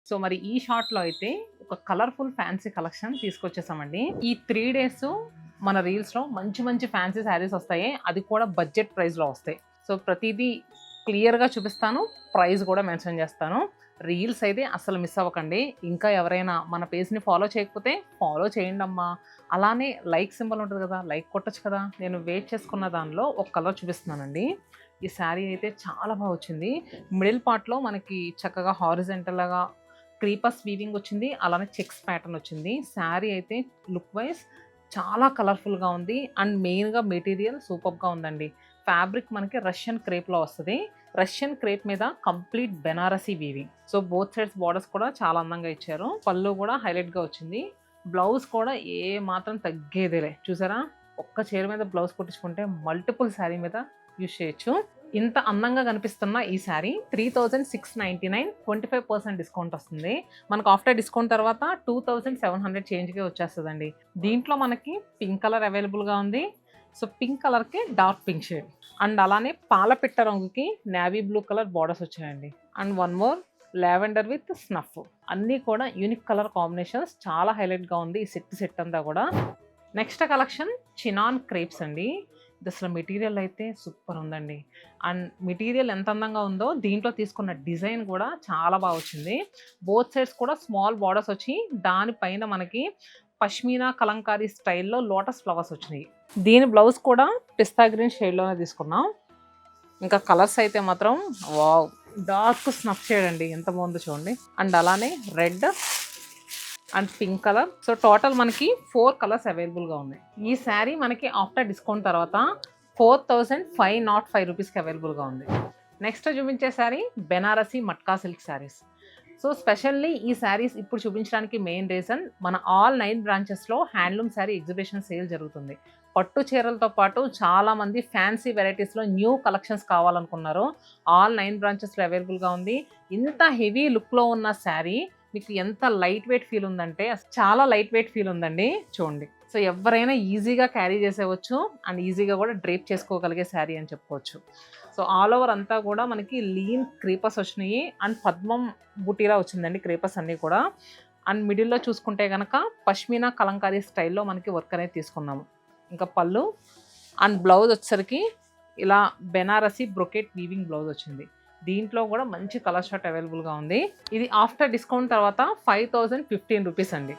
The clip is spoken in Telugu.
సో మరి ఈ షార్ట్లో అయితే ఒక కలర్ఫుల్ ఫ్యాన్సీ కలెక్షన్ తీసుకొచ్చేసామండి. ఈ 3 డేస్ మన రీల్స్లో మంచి మంచి ఫ్యాన్సీ శారీస్ వస్తాయి, అది కూడా బడ్జెట్ ప్రైస్లో వస్తాయి. సో ప్రతిదీ క్లియర్గా చూపిస్తాను, ప్రైస్ కూడా మెన్షన్ చేస్తాను. రీల్స్ అయితే అస్సలు మిస్ అవ్వకండి. ఇంకా ఎవరైనా మన పేజ్ని ఫాలో చేయకపోతే ఫాలో చేయండి అమ్మా. అలానే లైక్ సింబల్ ఉంటుంది కదా, లైక్ కొట్టచ్చు కదా. నేను వెయిట్ చేసుకున్న దానిలో ఒక కలర్ చూపిస్తున్నానండి. ఈ శారీ అయితే చాలా బాగా వచ్చింది. మిడిల్ పార్ట్లో మనకి చక్కగా హారిజెంటల్గా క్రీపర్స్ వీవింగ్ వచ్చింది, అలానే చెక్స్ ప్యాటర్న్ వచ్చింది. శారీ అయితే లుక్ వైజ్ చాలా కలర్ఫుల్గా ఉంది అండ్ మెయిన్గా మెటీరియల్ సూపర్గా ఉందండి. ఫ్యాబ్రిక్ మనకి రష్యన్ క్రేప్లో వస్తుంది. రష్యన్ క్రేప్ మీద complete Banarasi weaving. So both sides borders కూడా చాలా అందంగా ఇచ్చారు. పళ్ళు కూడా హైలైట్గా వచ్చింది. బ్లౌజ్ కూడా ఏ మాత్రం తగ్గేదేలే. చూసారా, ఒక్క చీర మీద బ్లౌజ్ కుట్టించుకుంటే మల్టిపుల్ శారీ మీద యూజ్ చేయొచ్చు. ఇంత అందంగా కనిపిస్తున్న ఈ శారీ 3699, 25% డిస్కౌంట్ వస్తుంది. మనకు ఆఫ్టర్ డిస్కౌంట్ తర్వాత 2700 చేంజ్కే వచ్చేస్తుందండి. దీంట్లో మనకి పింక్ కలర్ అవైలబుల్గా ఉంది. సో పింక్ కలర్కి డార్క్ పింక్ షేడ్ అండ్ అలానే పాలపిట్ట రంగుకి నేవీ బ్లూ కలర్ బార్డర్స్ వచ్చాయండి. And one more lavender with snuff. అన్నీ కూడా యూనిక్ కలర్ కాంబినేషన్స్, చాలా హైలైట్గా ఉంది ఈ సెట్ అంతా కూడా. నెక్స్ట్ కలెక్షన్ చినాన్ క్రేప్స్ అండి. ఇది అసలు మెటీరియల్ అయితే సూపర్ ఉందండి. అండ్ మెటీరియల్ ఎంత అందంగా ఉందో దీంట్లో తీసుకున్న డిజైన్ కూడా చాలా బాగా వచ్చింది. బోత్ సైడ్స్ కూడా స్మాల్ బార్డర్స్ వచ్చి దానిపైన మనకి పష్మీనా కలంకారీ స్టైల్లో లోటస్ ఫ్లవర్స్ వచ్చినాయి. దీని బ్లౌజ్ కూడా పిస్తా గ్రీన్ షేడ్లోనే తీసుకున్నాం. ఇంకా కలర్స్ అయితే మాత్రం వావ్, డార్క్ స్నఫ్ షేడ్ అండి, ఎంత బాగుందో చూడండి. అండ్ అలానే red and pink colour. So total మనకి 4 కలర్స్ అవైలబుల్గా ఉన్నాయి. ఈ శారీ మనకి ఆఫ్టర్ డిస్కౌంట్ తర్వాత 4505 రూపీస్కి అవైలబుల్గా ఉంది. నెక్స్ట్ చూపించే sari Banarasi matka silk saris. So specially ఈ శారీస్ ఇప్పుడు చూపించడానికి మెయిన్ రీజన్, మన ఆల్ 9 బ్రాంచెస్లో హ్యాండ్లూమ్ శారీ ఎగ్జిబిషన్ సేల్ జరుగుతుంది. పట్టు చీరలతో పాటు చాలామంది ఫ్యాన్సీ వెరైటీస్లో న్యూ కలెక్షన్స్ కావాలనుకున్నారు. ఆల్ 9 బ్రాంచెస్లో అవైలబుల్గా ఉంది. ఇంత హెవీ లుక్లో ఉన్న శారీ మీకు ఎంత లైట్ వెయిట్ ఫీల్ ఉందంటే చాలా లైట్ వెయిట్ ఫీల్ ఉందండి, చూడండి. సో ఎవరైనా ఈజీగా క్యారీ చేసేవచ్చు అండ్ ఈజీగా కూడా డ్రేప్ చేసుకోగలిగే శారీ అని చెప్పుకోవచ్చు. సో ఆల్ ఓవర్ అంతా కూడా మనకి లీన్ క్రీపర్స్ వచ్చినాయి అండ్ పద్మం బుటీలా వచ్చిందండి క్రీపర్స్ అన్నీ కూడా. అండ్ మిడిల్లో చూసుకుంటే కనుక పష్మీనా కలంకారీ స్టైల్లో మనకి వర్క్ అనేది తీసుకున్నాము. ఇంకా పళ్ళు అండ్ బ్లౌజ్ వచ్చేసరికి ఇలా బెనారసీ బ్రొకెట్ వీవింగ్ బ్లౌజ్ వచ్చింది. దీంట్లో కూడా మంచి కలర్ షార్ట్ అవైలబుల్గా ఉంది. ఇది ఆఫ్టర్ డిస్కౌంట్ తర్వాత 5015 రూపీస్ అండి.